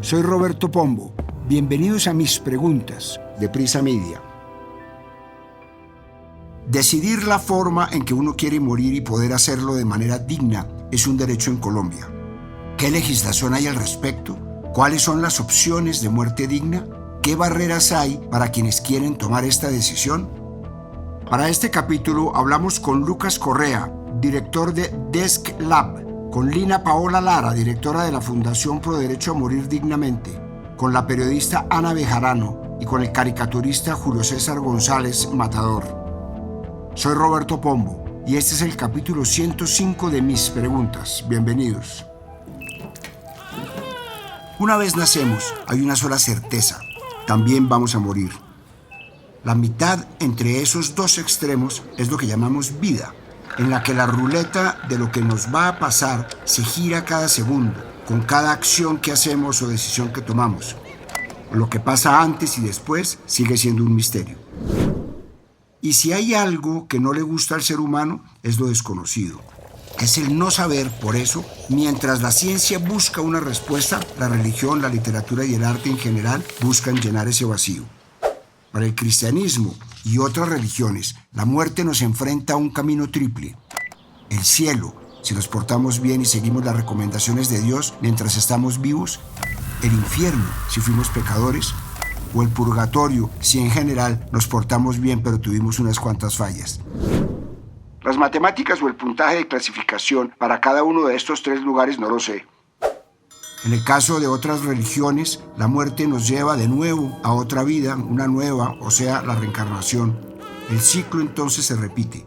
Soy Roberto Pombo. Bienvenidos a Mis Preguntas de Prisa Media. Decidir la forma en que uno quiere morir y poder hacerlo de manera digna es un derecho en Colombia. ¿Qué legislación hay al respecto? ¿Cuáles son las opciones de muerte digna? ¿Qué barreras hay para quienes quieren tomar esta decisión? Para este capítulo hablamos con Lucas Correa, director de Desk Lab, con Lina Paola Lara, directora de la Fundación Pro Derecho a Morir Dignamente, con la periodista Ana Bejarano y con el caricaturista Julio César González Matador. Soy Roberto Pombo y este es el capítulo 105 de Mis Preguntas. Bienvenidos. Una vez nacemos, hay una sola certeza: también vamos a morir. La mitad entre esos dos extremos es lo que llamamos vida, en la que la ruleta de lo que nos va a pasar se gira cada segundo, con cada acción que hacemos o decisión que tomamos. Lo que pasa antes y después sigue siendo un misterio. Y si hay algo que no le gusta al ser humano, es lo desconocido. Es el no saber. Por eso, mientras la ciencia busca una respuesta, la religión, la literatura y el arte en general buscan llenar ese vacío. Para el cristianismo y otras religiones, la muerte nos enfrenta a un camino triple: el cielo, si nos portamos bien y seguimos las recomendaciones de Dios mientras estamos vivos; el infierno, si fuimos pecadores; o el purgatorio, si en general nos portamos bien pero tuvimos unas cuantas fallas. Las matemáticas o el puntaje de clasificación para cada uno de estos tres lugares no lo sé. En el caso de otras religiones, la muerte nos lleva de nuevo a otra vida, una nueva, o sea, la reencarnación. El ciclo entonces se repite.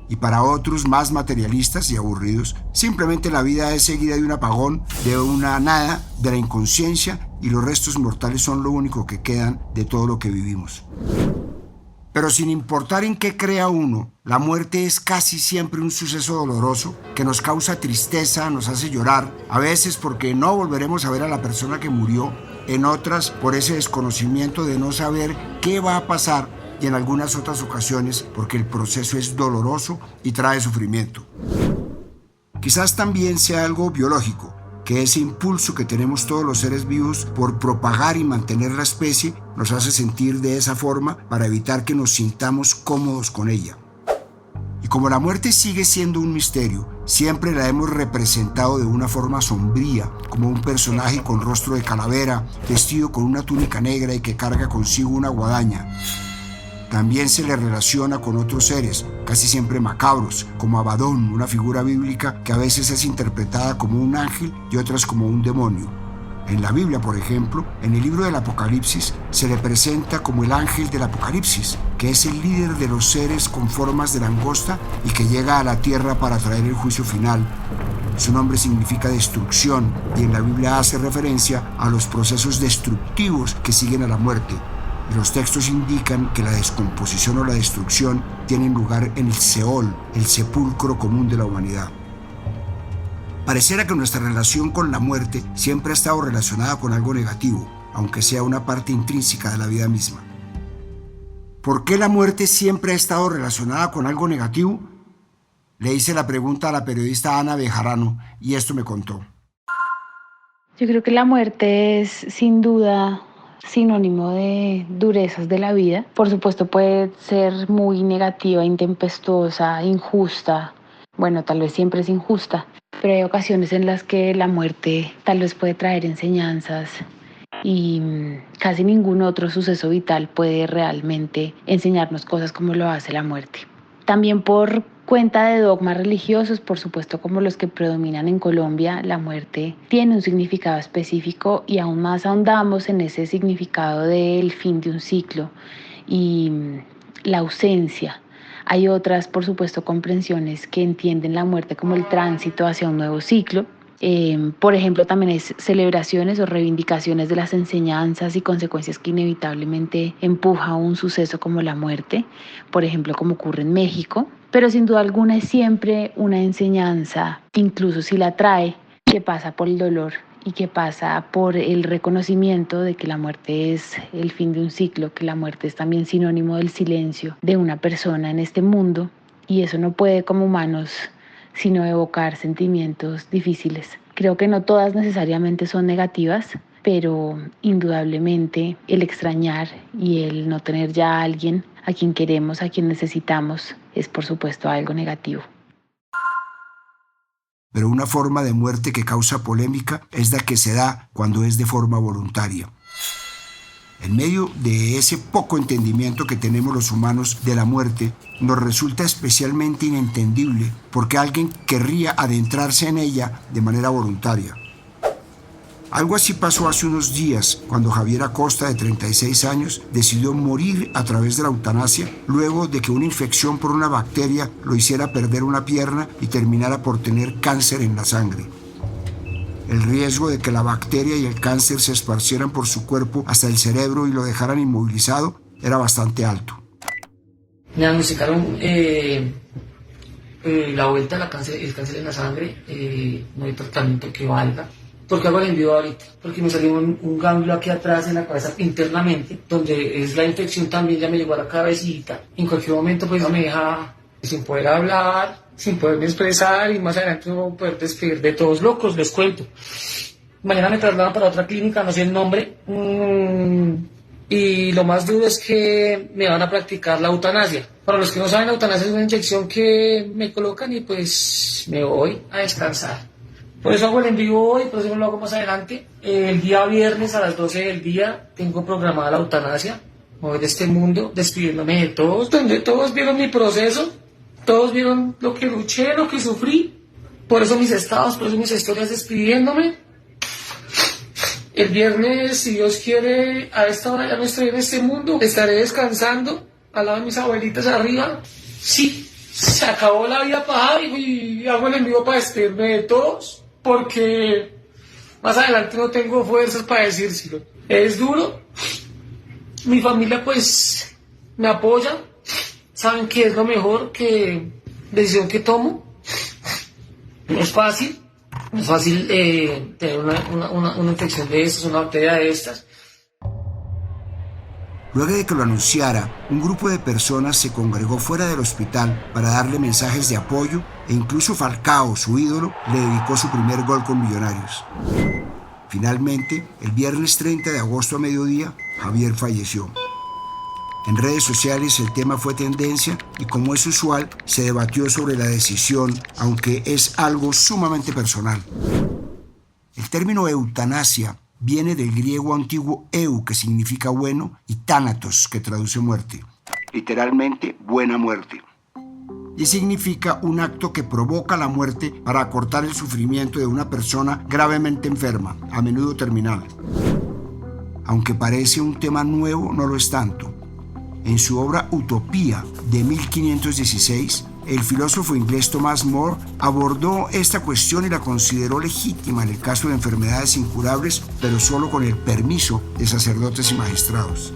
Y para otros más materialistas y aburridos, simplemente la vida es seguida de un apagón, de una nada, de la inconsciencia, y los restos mortales son lo único que quedan de todo lo que vivimos. Pero sin importar en qué crea uno, la muerte es casi siempre un suceso doloroso que nos causa tristeza, nos hace llorar, a veces porque no volveremos a ver a la persona que murió, en otras por ese desconocimiento de no saber qué va a pasar, y en algunas otras ocasiones porque el proceso es doloroso y trae sufrimiento. Quizás también sea algo biológico, que ese impulso que tenemos todos los seres vivos por propagar y mantener la especie nos hace sentir de esa forma para evitar que nos sintamos cómodos con ella. Y como la muerte sigue siendo un misterio, siempre la hemos representado de una forma sombría, como un personaje con rostro de calavera, vestido con una túnica negra y que carga consigo una guadaña. También se le relaciona con otros seres, casi siempre macabros, como Abadón, una figura bíblica que a veces es interpretada como un ángel y otras como un demonio. En la Biblia, por ejemplo, en el libro del Apocalipsis, se le presenta como el ángel del Apocalipsis, que es el líder de los seres con formas de langosta y que llega a la tierra para traer el juicio final. Su nombre significa destrucción y en la Biblia hace referencia a los procesos destructivos que siguen a la muerte. Y los textos indican que la descomposición o la destrucción tienen lugar en el Seol, el sepulcro común de la humanidad. Pareciera que nuestra relación con la muerte siempre ha estado relacionada con algo negativo, aunque sea una parte intrínseca de la vida misma. ¿Por qué la muerte siempre ha estado relacionada con algo negativo? Le hice la pregunta a la periodista Ana Bejarano y esto me contó. Yo creo que la muerte es sin duda sinónimo de durezas de la vida. Por supuesto puede ser muy negativa, intempestuosa, injusta. Bueno, tal vez siempre es injusta, pero hay ocasiones en las que la muerte tal vez puede traer enseñanzas y casi ningún otro suceso vital puede realmente enseñarnos cosas como lo hace la muerte. También por cuenta de dogmas religiosos, por supuesto como los que predominan en Colombia, la muerte tiene un significado específico y aún más ahondamos en ese significado del fin de un ciclo y la ausencia. Hay otras, por supuesto, comprensiones que entienden la muerte como el tránsito hacia un nuevo ciclo. Por ejemplo, también hay celebraciones o reivindicaciones de las enseñanzas y consecuencias que inevitablemente empuja un suceso como la muerte, por ejemplo, como ocurre en México. Pero sin duda alguna es siempre una enseñanza, incluso si la trae, que pasa por el dolor y que pasa por el reconocimiento de que la muerte es el fin de un ciclo, que la muerte es también sinónimo del silencio de una persona en este mundo, y eso no puede como humanos sino evocar sentimientos difíciles. Creo que no todas necesariamente son negativas, pero indudablemente el extrañar y el no tener ya a alguien a quien queremos, a quien necesitamos, es por supuesto algo negativo. Pero una forma de muerte que causa polémica es la que se da cuando es de forma voluntaria. En medio de ese poco entendimiento que tenemos los humanos de la muerte, nos resulta especialmente inentendible porque alguien querría adentrarse en ella de manera voluntaria. Algo así pasó hace unos días cuando Javier Acosta, de 36 años, decidió morir a través de la eutanasia luego de que una infección por una bacteria lo hiciera perder una pierna y terminara por tener cáncer en la sangre. El riesgo de que la bacteria y el cáncer se esparcieran por su cuerpo hasta el cerebro y lo dejaran inmovilizado era bastante alto. Me diagnosticaron la vuelta del cáncer, el cáncer en la sangre, no hay tratamiento que valga. ¿Por qué hago el envío ahorita? Porque me salió un ganglio aquí atrás en la cabeza internamente, donde es la infección también, ya me llegó a la cabecita. En cualquier momento pues me deja sin poder hablar, sin poderme expresar y más adelante no voy a poder despedir de todos locos, les cuento. Mañana me trasladan para otra clínica, no sé el nombre, y lo más duro es que me van a practicar la eutanasia. Para los que no saben, la eutanasia es una inyección que me colocan y pues me voy a descansar. Por eso hago el envío hoy, por eso lo hago más adelante. El día viernes a las 12 del día tengo programada la eutanasia. Me voy de este mundo despidiéndome de todos, donde todos vieron mi proceso, todos vieron lo que luché, lo que sufrí. Por eso mis estados, por eso mis historias despidiéndome. El viernes, si Dios quiere, a esta hora ya no estoy en este mundo. Estaré descansando al lado de mis abuelitas arriba. Sí, se acabó la vida para y hago el envío para despedirme de todos. Porque más adelante no tengo fuerzas para decírselo. Es duro. Mi familia pues me apoya. Saben que es lo mejor, que decisión que tomo. No es fácil. No es fácil tener una infección de estas, una bacteria de estas. Luego de que lo anunciara, un grupo de personas se congregó fuera del hospital para darle mensajes de apoyo e incluso Falcao, su ídolo, le dedicó su primer gol con Millonarios. Finalmente, el viernes 30 de agosto a mediodía, Javier falleció. En redes sociales el tema fue tendencia y, como es usual, se debatió sobre la decisión, aunque es algo sumamente personal. El término eutanasia viene del griego antiguo eu, que significa bueno, y thanatos, que traduce muerte. Literalmente, buena muerte. Y significa un acto que provoca la muerte para acortar el sufrimiento de una persona gravemente enferma, a menudo terminal. Aunque parece un tema nuevo, no lo es tanto. En su obra Utopía, de 1516, el filósofo inglés Thomas More abordó esta cuestión y la consideró legítima en el caso de enfermedades incurables, pero solo con el permiso de sacerdotes y magistrados.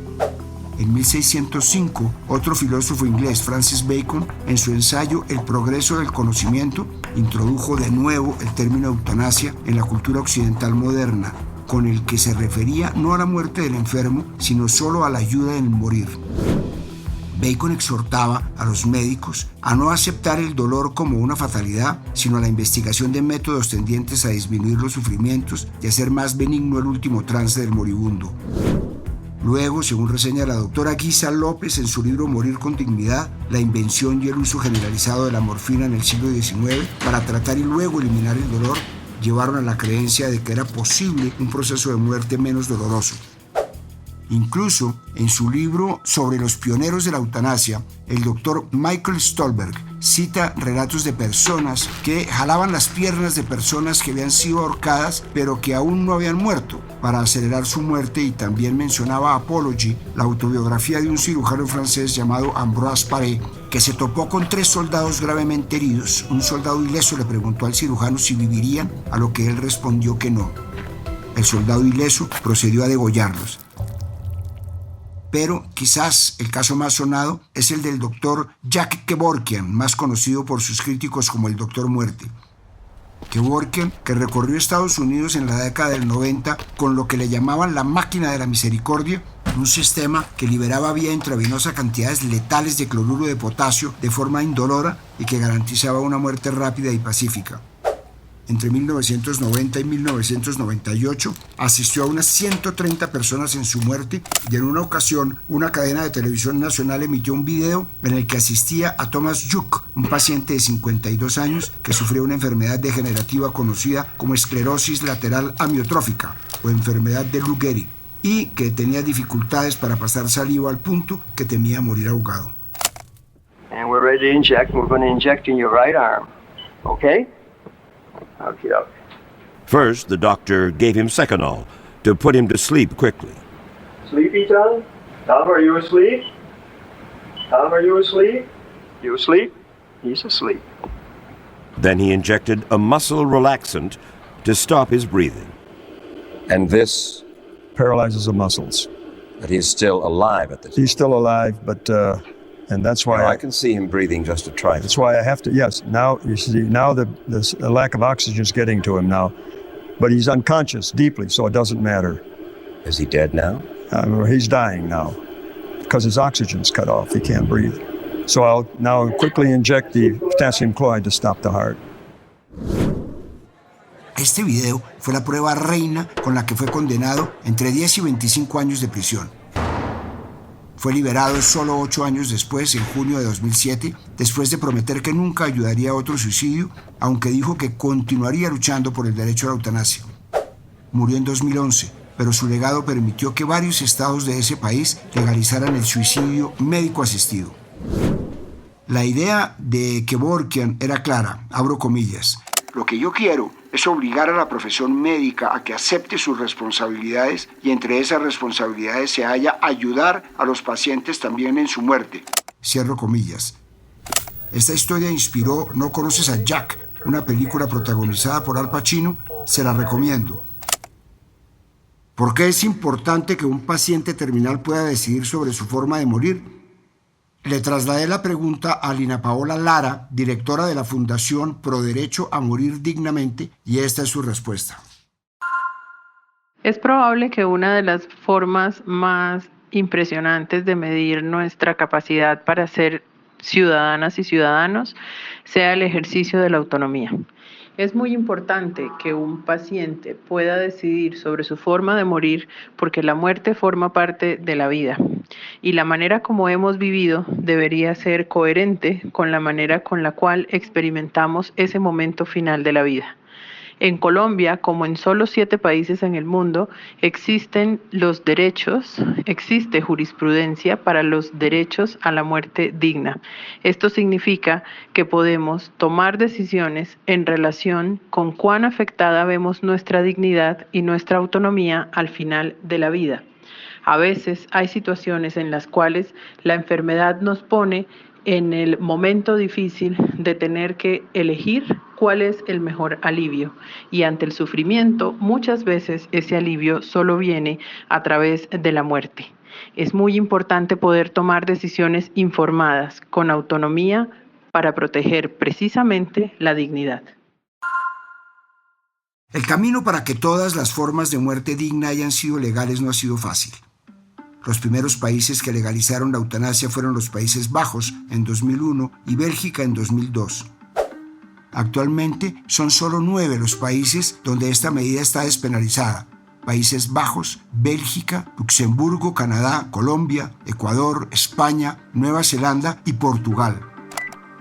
En 1605, otro filósofo inglés, Francis Bacon, en su ensayo El progreso del conocimiento, introdujo de nuevo el término eutanasia en la cultura occidental moderna, con el que se refería no a la muerte del enfermo, sino solo a la ayuda en morir. Bacon exhortaba a los médicos a no aceptar el dolor como una fatalidad, sino a la investigación de métodos tendientes a disminuir los sufrimientos y hacer más benigno el último trance del moribundo. Luego, según reseña la doctora Guisa López en su libro Morir con dignidad, la invención y el uso generalizado de la morfina en el siglo XIX para tratar y luego eliminar el dolor llevaron a la creencia de que era posible un proceso de muerte menos doloroso. Incluso, en su libro sobre los pioneros de la eutanasia, el doctor Michael Stolberg cita relatos de personas que jalaban las piernas de personas que habían sido ahorcadas pero que aún no habían muerto para acelerar su muerte, y también mencionaba Apology, la autobiografía de un cirujano francés llamado Ambroise Paré, que se topó con 3 soldados gravemente heridos. Un soldado ileso le preguntó al cirujano si vivirían, a lo que él respondió que no. El soldado ileso procedió a degollarlos. Pero quizás el caso más sonado es el del doctor Jack Kevorkian, más conocido por sus críticos como el Doctor Muerte. Kevorkian, que recorrió Estados Unidos en la década del 90 con lo que le llamaban la máquina de la misericordia, un sistema que liberaba vía intravenosa cantidades letales de cloruro de potasio de forma indolora y que garantizaba una muerte rápida y pacífica. Entre 1990 y 1998 asistió a unas 130 personas en su muerte y en una ocasión una cadena de televisión nacional emitió un video en el que asistía a Thomas Juk, un paciente de 52 años que sufría una enfermedad degenerativa conocida como esclerosis lateral amiotrófica o enfermedad de Lou Gehrig y que tenía dificultades para pasar saliva al punto que temía morir ahogado. And we're ready to inject. We're going to inject in your right arm. Okay? Okay. First, the doctor gave him Seconal to put him to sleep quickly. Sleepy, Tom? Tom, are you asleep? Tom, are you asleep? You asleep? He's asleep. Then he injected a muscle relaxant to stop his breathing. And this, paralyzes the muscles. but he's still alive at this. He's still alive, but and that's why I can see him breathing just a trifle. that's why I have to. Yes, now you see, now the lack of oxygen is getting to him now, but he's unconscious deeply, so it doesn't matter. Is he dead now? He's dying now because his oxygen's cut off. He can't breathe. So I'll now quickly inject the potassium chloride to stop the heart. Este video fue la prueba reina con la que fue condenado entre 10 y 25 años de prisión. Fue liberado solo 8 años después, en junio de 2007, después de prometer que nunca ayudaría a otro suicidio, aunque dijo que continuaría luchando por el derecho a la eutanasia. Murió en 2011, pero su legado permitió que varios estados de ese país legalizaran el suicidio médico asistido. La idea de Kevorkian era clara, abro comillas. Lo que yo quiero es obligar a la profesión médica a que acepte sus responsabilidades y entre esas responsabilidades se halla ayudar a los pacientes también en su muerte. Cierro comillas. Esta historia inspiró ¿No conoces a Jack?, una película protagonizada por Al Pacino. Se la recomiendo. ¿Por qué es importante que un paciente terminal pueda decidir sobre su forma de morir? Le trasladé la pregunta a Lina Paola Lara, directora de la Fundación Pro Derecho a Morir Dignamente, y esta es su respuesta. Es probable que una de las formas más impresionantes de medir nuestra capacidad para ser ciudadanas y ciudadanos sea el ejercicio de la autonomía. Es muy importante que un paciente pueda decidir sobre su forma de morir porque la muerte forma parte de la vida y la manera como hemos vivido debería ser coherente con la manera con la cual experimentamos ese momento final de la vida. En Colombia, como en solo 7 países en el mundo, existe jurisprudencia para los derechos a la muerte digna. Esto significa que podemos tomar decisiones en relación con cuán afectada vemos nuestra dignidad y nuestra autonomía al final de la vida. A veces hay situaciones en las cuales la enfermedad nos pone en el momento difícil de tener que elegir cuál es el mejor alivio. Y ante el sufrimiento, muchas veces ese alivio solo viene a través de la muerte. Es muy importante poder tomar decisiones informadas, con autonomía, para proteger precisamente la dignidad. El camino para que todas las formas de muerte digna hayan sido legales no ha sido fácil. Los primeros países que legalizaron la eutanasia fueron los Países Bajos en 2001 y Bélgica en 2002. Actualmente son solo 9 los países donde esta medida está despenalizada: Países Bajos, Bélgica, Luxemburgo, Canadá, Colombia, Ecuador, España, Nueva Zelanda y Portugal.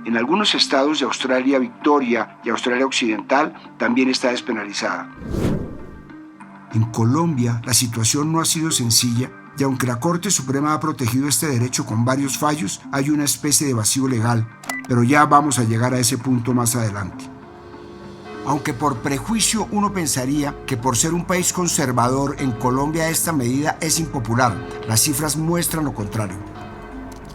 En algunos estados de Australia Victoria y Australia Occidental también está despenalizada. En Colombia la situación no ha sido sencilla, y aunque la Corte Suprema ha protegido este derecho con varios fallos, hay una especie de vacío legal, pero ya vamos a llegar a ese punto más adelante. Aunque por prejuicio uno pensaría que por ser un país conservador en Colombia esta medida es impopular, las cifras muestran lo contrario.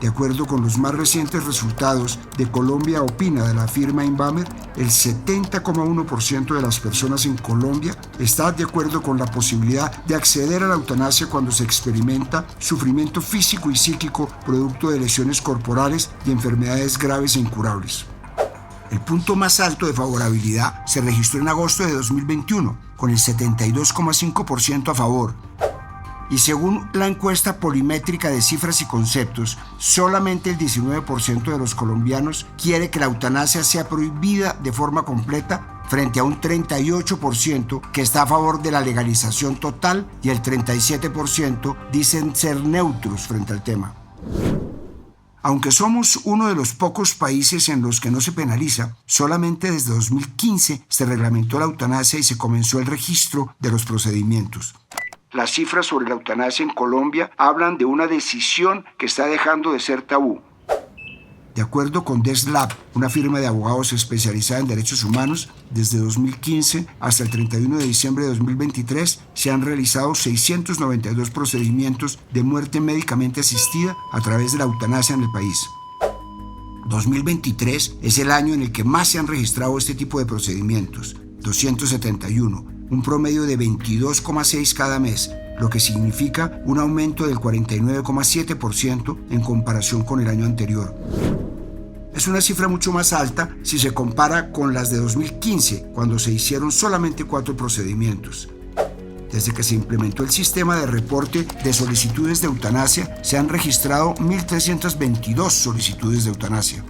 De acuerdo con los más recientes resultados de Colombia Opina de la firma Inbamer, el 70,1% de las personas en Colombia está de acuerdo con la posibilidad de acceder a la eutanasia cuando se experimenta sufrimiento físico y psíquico producto de lesiones corporales y enfermedades graves e incurables. El punto más alto de favorabilidad se registró en agosto de 2021, con el 72,5% a favor. Y según la encuesta polimétrica de cifras y conceptos, solamente el 19% de los colombianos quiere que la eutanasia sea prohibida de forma completa frente a un 38% que está a favor de la legalización total y el 37% dicen ser neutros frente al tema. Aunque somos uno de los pocos países en los que no se penaliza, solamente desde 2015 se reglamentó la eutanasia y se comenzó el registro de los procedimientos. Las cifras sobre la eutanasia en Colombia hablan de una decisión que está dejando de ser tabú. De acuerdo con DESLAB, una firma de abogados especializada en derechos humanos, desde 2015 hasta el 31 de diciembre de 2023 se han realizado 692 procedimientos de muerte médicamente asistida a través de la eutanasia en el país. 2023 es el año en el que más se han registrado este tipo de procedimientos, 271, un promedio de 22,6 cada mes, lo que significa un aumento del 49,7% en comparación con el año anterior. Es una cifra mucho más alta si se compara con las de 2015, cuando se hicieron solamente 4 procedimientos. Desde que se implementó el sistema de reporte de solicitudes de eutanasia, se han registrado 1.322 solicitudes de eutanasia.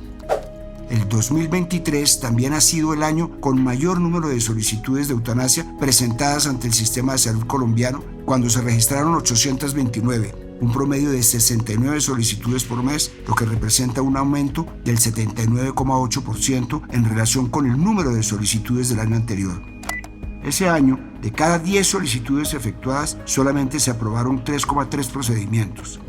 El 2023 también ha sido el año con mayor número de solicitudes de eutanasia presentadas ante el sistema de salud colombiano, cuando se registraron 829, un promedio de 69 solicitudes por mes, lo que representa un aumento del 79,8% en relación con el número de solicitudes del año anterior. Ese año, de cada 10 solicitudes efectuadas, solamente se aprobaron 3,3 procedimientos.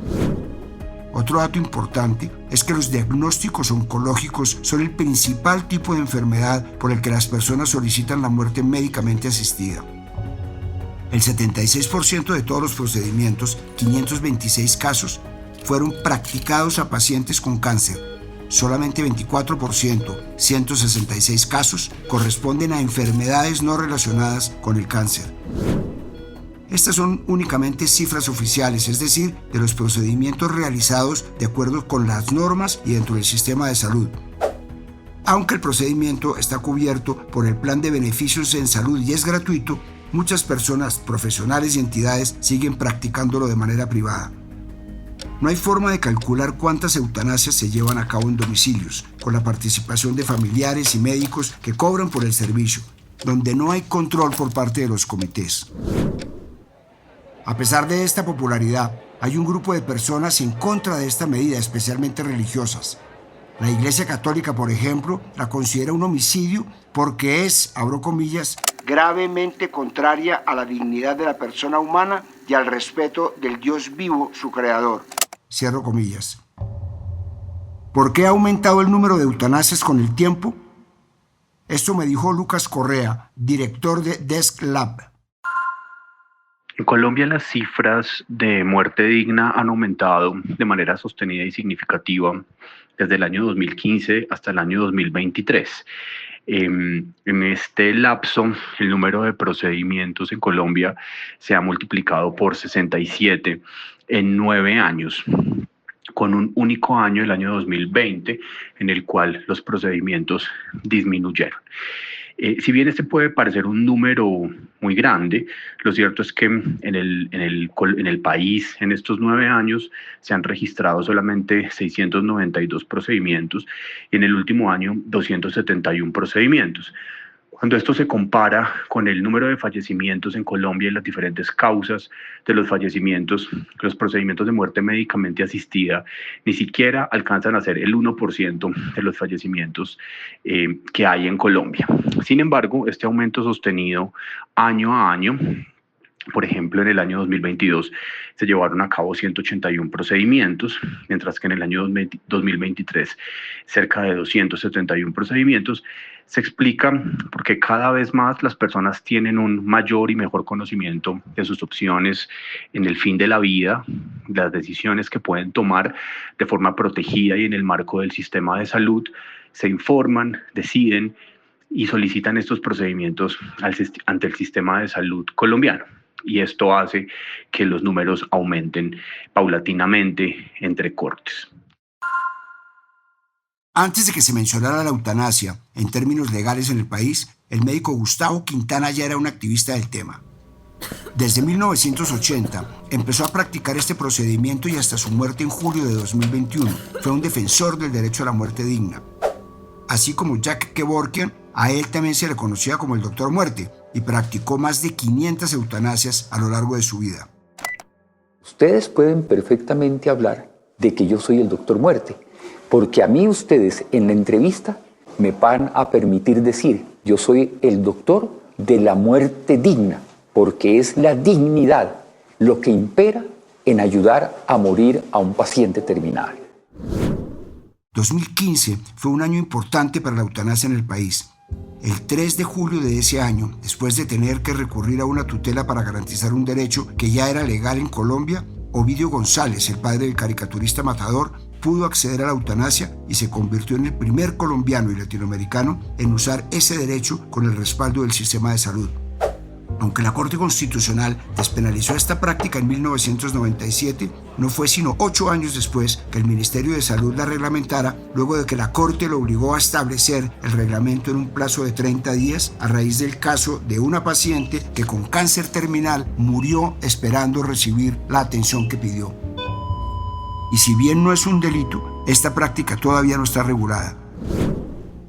Otro dato importante es que los diagnósticos oncológicos son el principal tipo de enfermedad por el que las personas solicitan la muerte médicamente asistida. El 76% de todos los procedimientos, 526 casos, fueron practicados a pacientes con cáncer. Solamente 24%, 166 casos, corresponden a enfermedades no relacionadas con el cáncer. Estas son únicamente cifras oficiales, es decir, de los procedimientos realizados de acuerdo con las normas y dentro del sistema de salud. Aunque el procedimiento está cubierto por el Plan de Beneficios en Salud y es gratuito, muchas personas, profesionales y entidades siguen practicándolo de manera privada. No hay forma de calcular cuántas eutanasias se llevan a cabo en domicilios, con la participación de familiares y médicos que cobran por el servicio, donde no hay control por parte de los comités. A pesar de esta popularidad, hay un grupo de personas en contra de esta medida, especialmente religiosas. La Iglesia Católica, por ejemplo, la considera un homicidio porque es, abro comillas, gravemente contraria a la dignidad de la persona humana y al respeto del Dios vivo, su creador. Cierro comillas. ¿Por qué ha aumentado el número de eutanasias con el tiempo? Esto me dijo Lucas Correa, director de DESLAB. En Colombia las cifras de muerte digna han aumentado de manera sostenida y significativa desde el año 2015 hasta el año 2023. En este lapso, el número de procedimientos en Colombia se ha multiplicado por 67 en 9 años, con un único año, el año 2020, en el cual los procedimientos disminuyeron. Si bien este puede parecer un número muy grande, lo cierto es que en el país, en estos 9 años, se han registrado solamente 692 procedimientos y en el último año 271 procedimientos. Cuando esto se compara con el número de fallecimientos en Colombia y las diferentes causas de los fallecimientos, los procedimientos de muerte médicamente asistida ni siquiera alcanzan a ser el 1% de los fallecimientos que hay en Colombia. Sin embargo, este aumento sostenido año a año, por ejemplo, en el año 2022 se llevaron a cabo 181 procedimientos, mientras que en el año 2023 cerca de 271 procedimientos. Se explica porque cada vez más las personas tienen un mayor y mejor conocimiento de sus opciones en el fin de la vida, las decisiones que pueden tomar de forma protegida y en el marco del sistema de salud, se informan, deciden y solicitan estos procedimientos ante el sistema de salud colombiano. Y esto hace que los números aumenten paulatinamente entre cortes. Antes de que se mencionara la eutanasia, en términos legales en el país, el médico Gustavo Quintana ya era un activista del tema. Desde 1980 empezó a practicar este procedimiento y hasta su muerte en julio de 2021 fue un defensor del derecho a la muerte digna. Así como Jack Kevorkian, A él también se le conocía como el Doctor Muerte y practicó más de 500 eutanasias a lo largo de su vida. Ustedes pueden perfectamente hablar de que yo soy el Doctor Muerte, porque a mí ustedes en la entrevista me van a permitir decir, yo soy el doctor de la muerte digna, porque es la dignidad lo que impera en ayudar a morir a un paciente terminal. 2015 fue un año importante para la eutanasia en el país. El 3 de julio de ese año, después de tener que recurrir a una tutela para garantizar un derecho que ya era legal en Colombia, Ovidio González, el padre del caricaturista matador, pudo acceder a la eutanasia y se convirtió en el primer colombiano y latinoamericano en usar ese derecho con el respaldo del sistema de salud. Aunque la Corte Constitucional despenalizó esta práctica en 1997, no fue sino 8 años después que el Ministerio de Salud la reglamentara, luego de que la Corte lo obligó a establecer el reglamento en un plazo de 30 días a raíz del caso de una paciente que con cáncer terminal murió esperando recibir la atención que pidió. Y si bien no es un delito, esta práctica todavía no está regulada.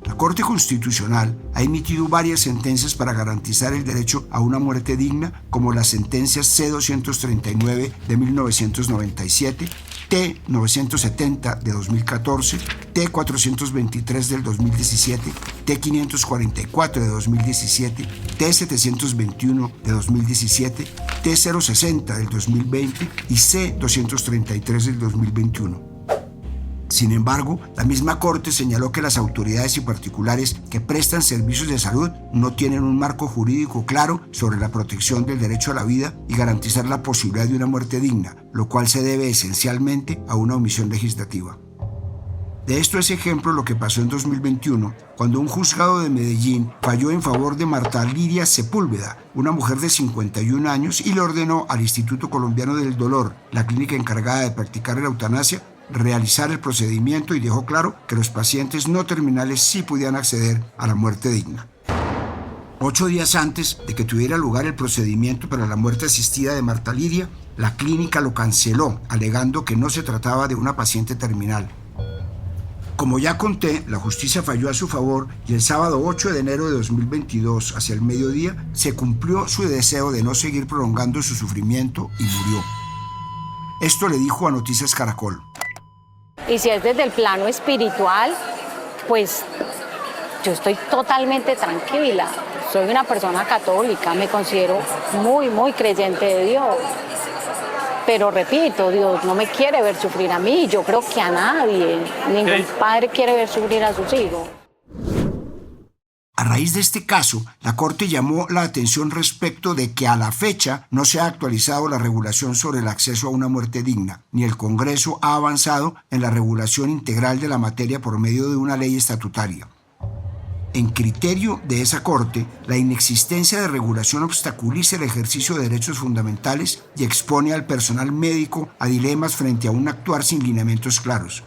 La Corte Constitucional ha emitido varias sentencias para garantizar el derecho a una muerte digna, como las sentencias C-239 de 1997, T-970 de 2014, T-423 del 2017, T-544 de 2017, T-721 de 2017, T-060 del 2020 y C-233 del 2021. Sin embargo, la misma Corte señaló que las autoridades y particulares que prestan servicios de salud no tienen un marco jurídico claro sobre la protección del derecho a la vida y garantizar la posibilidad de una muerte digna, lo cual se debe esencialmente a una omisión legislativa. De esto es ejemplo lo que pasó en 2021, cuando un juzgado de Medellín falló en favor de Marta Liria Sepúlveda, una mujer de 51 años, y le ordenó al Instituto Colombiano del Dolor, la clínica encargada de practicar la eutanasia, realizar el procedimiento, y dejó claro que los pacientes no terminales sí podían acceder a la muerte digna. 8 días antes de que tuviera lugar el procedimiento para la muerte asistida de Marta Liria, la clínica lo canceló, alegando que no se trataba de una paciente terminal. Como ya conté, la justicia falló a su favor y el sábado 8 de enero de 2022, hacia el mediodía, se cumplió su deseo de no seguir prolongando su sufrimiento y murió. Esto le dijo a Noticias Caracol. Y si es desde el plano espiritual, pues yo estoy totalmente tranquila. Soy una persona católica, me considero muy creyente de Dios. Pero repito, Dios no me quiere ver sufrir a mí, yo creo que a nadie. Ningún padre quiere ver sufrir a sus hijos. A raíz de este caso, la Corte llamó la atención respecto de que a la fecha no se ha actualizado la regulación sobre el acceso a una muerte digna, ni el Congreso ha avanzado en la regulación integral de la materia por medio de una ley estatutaria. En criterio de esa Corte, la inexistencia de regulación obstaculiza el ejercicio de derechos fundamentales y expone al personal médico a dilemas frente a un actuar sin lineamientos claros.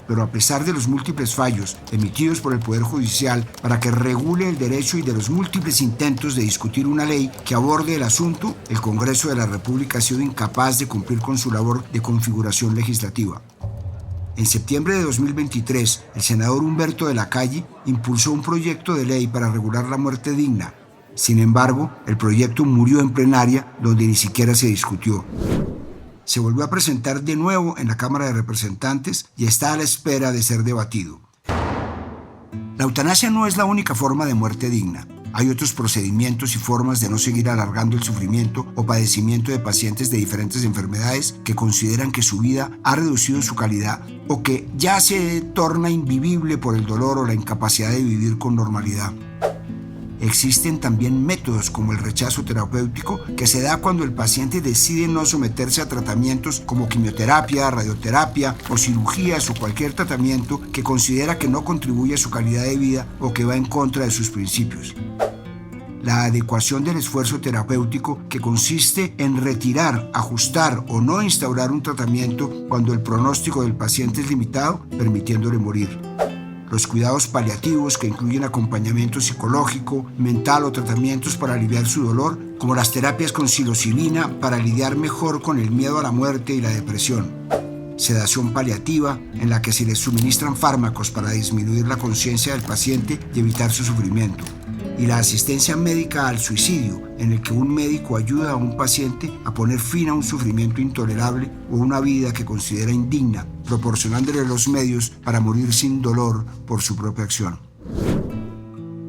Pero a pesar de los múltiples fallos emitidos por el Poder Judicial para que regule el derecho y de los múltiples intentos de discutir una ley que aborde el asunto, el Congreso de la República ha sido incapaz de cumplir con su labor de configuración legislativa. En septiembre de 2023, el senador Humberto de la Calle impulsó un proyecto de ley para regular la muerte digna. Sin embargo, el proyecto murió en plenaria, donde ni siquiera se discutió. Se volvió a presentar de nuevo en la Cámara de Representantes y está a la espera de ser debatido. La eutanasia no es la única forma de muerte digna. Hay otros procedimientos y formas de no seguir alargando el sufrimiento o padecimiento de pacientes de diferentes enfermedades que consideran que su vida ha reducido su calidad o que ya se torna invivible por el dolor o la incapacidad de vivir con normalidad. Existen también métodos como el rechazo terapéutico, que se da cuando el paciente decide no someterse a tratamientos como quimioterapia, radioterapia o cirugías o cualquier tratamiento que considera que no contribuye a su calidad de vida o que va en contra de sus principios. La adecuación del esfuerzo terapéutico, que consiste en retirar, ajustar o no instaurar un tratamiento cuando el pronóstico del paciente es limitado, permitiéndole morir. Los cuidados paliativos, que incluyen acompañamiento psicológico, mental o tratamientos para aliviar su dolor, como las terapias con psilocibina para lidiar mejor con el miedo a la muerte y la depresión. sedación paliativa, en la que se le suministran fármacos para disminuir la conciencia del paciente y evitar su sufrimiento, y la asistencia médica al suicidio, en el que un médico ayuda a un paciente a poner fin a un sufrimiento intolerable o una vida que considera indigna, proporcionándole los medios para morir sin dolor por su propia acción.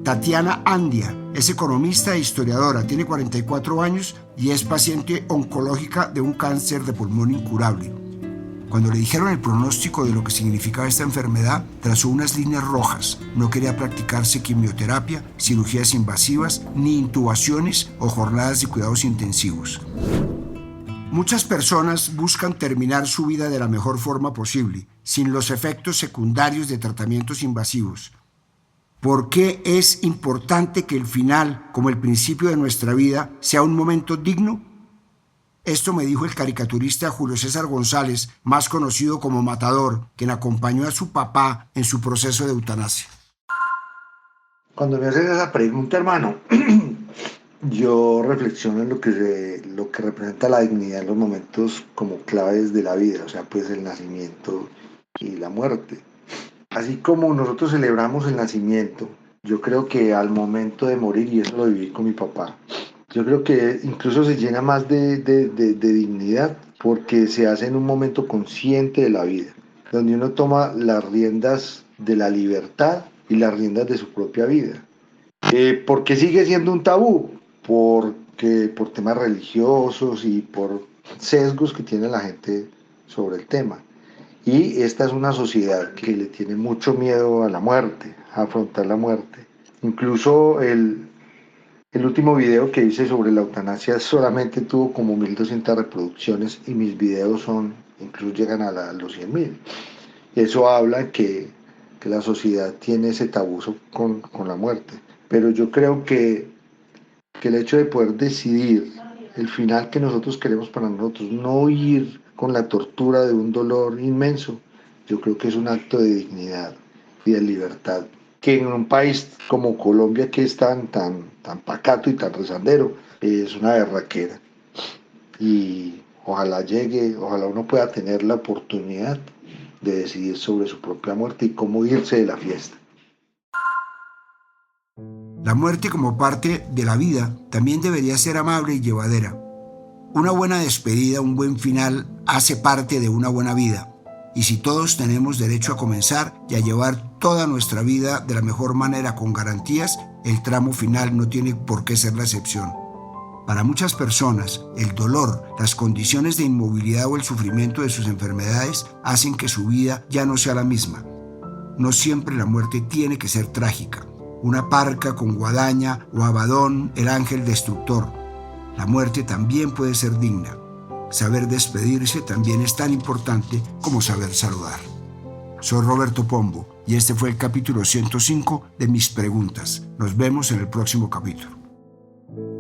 Tatiana Andia es economista e historiadora, tiene 44 años y es paciente oncológica de un cáncer de pulmón incurable. Cuando le dijeron el pronóstico de lo que significaba esta enfermedad, trazó unas líneas rojas. No quería practicarse quimioterapia, cirugías invasivas, ni intubaciones o jornadas de cuidados intensivos. Muchas personas buscan terminar su vida de la mejor forma posible, sin los efectos secundarios de tratamientos invasivos. ¿Por qué es importante que el final, como el principio de nuestra vida, sea un momento digno? Esto me dijo el caricaturista Julio César González, más conocido como Matador, quien acompañó a su papá en su proceso de eutanasia. Cuando me haces esa pregunta, hermano, yo reflexiono en lo que representa la dignidad en los momentos como claves de la vida, o sea, pues el nacimiento y la muerte. Así como nosotros celebramos el nacimiento, yo creo que al momento de morir, y eso lo viví con mi papá, yo creo que incluso se llena más de dignidad porque se hace en un momento consciente de la vida, donde uno toma las riendas de la libertad y las riendas de su propia vida. ¿Por qué sigue siendo un tabú? Porque por temas religiosos y por sesgos que tiene la gente sobre el tema. Y esta es una sociedad que le tiene mucho miedo a la muerte, a afrontar la muerte. Incluso el último video que hice sobre la eutanasia solamente tuvo como 1.200 reproducciones y mis videos incluso llegan a los 100.000. Eso habla que la sociedad tiene ese tabú con la muerte. Pero yo creo que el hecho de poder decidir el final que nosotros queremos para nosotros, no ir con la tortura de un dolor inmenso, yo creo que es un acto de dignidad y de libertad, que en un país como Colombia, que es tan pacato y tan rezandero, es una berraquera. Y ojalá uno pueda tener la oportunidad de decidir sobre su propia muerte y cómo irse de la fiesta. La muerte, como parte de la vida, también debería ser amable y llevadera. Una buena despedida, un buen final, hace parte de una buena vida. Y si todos tenemos derecho a comenzar y a llevar toda nuestra vida de la mejor manera con garantías, el tramo final no tiene por qué ser la excepción. Para muchas personas, el dolor, las condiciones de inmovilidad o el sufrimiento de sus enfermedades hacen que su vida ya no sea la misma. No siempre la muerte tiene que ser trágica. Una parca con guadaña o Abadón, el ángel destructor. La muerte también puede ser digna. Saber despedirse también es tan importante como saber saludar. Soy Roberto Pombo y este fue el capítulo 105 de Mis Preguntas. Nos vemos en el próximo capítulo.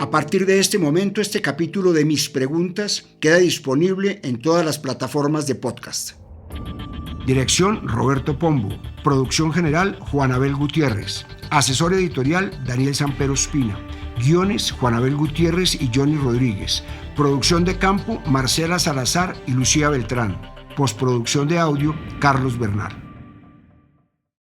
A partir de este momento, este capítulo de Mis Preguntas queda disponible en todas las plataformas de podcast. Dirección: Roberto Pombo. Producción general: Juan Abel Gutiérrez. Asesor editorial: Daniel Sampero Espina. Guiones: Juan Abel Gutiérrez y Johnny Rodríguez. Producción de campo: Marcela Salazar y Lucía Beltrán. Postproducción de audio: Carlos Bernal.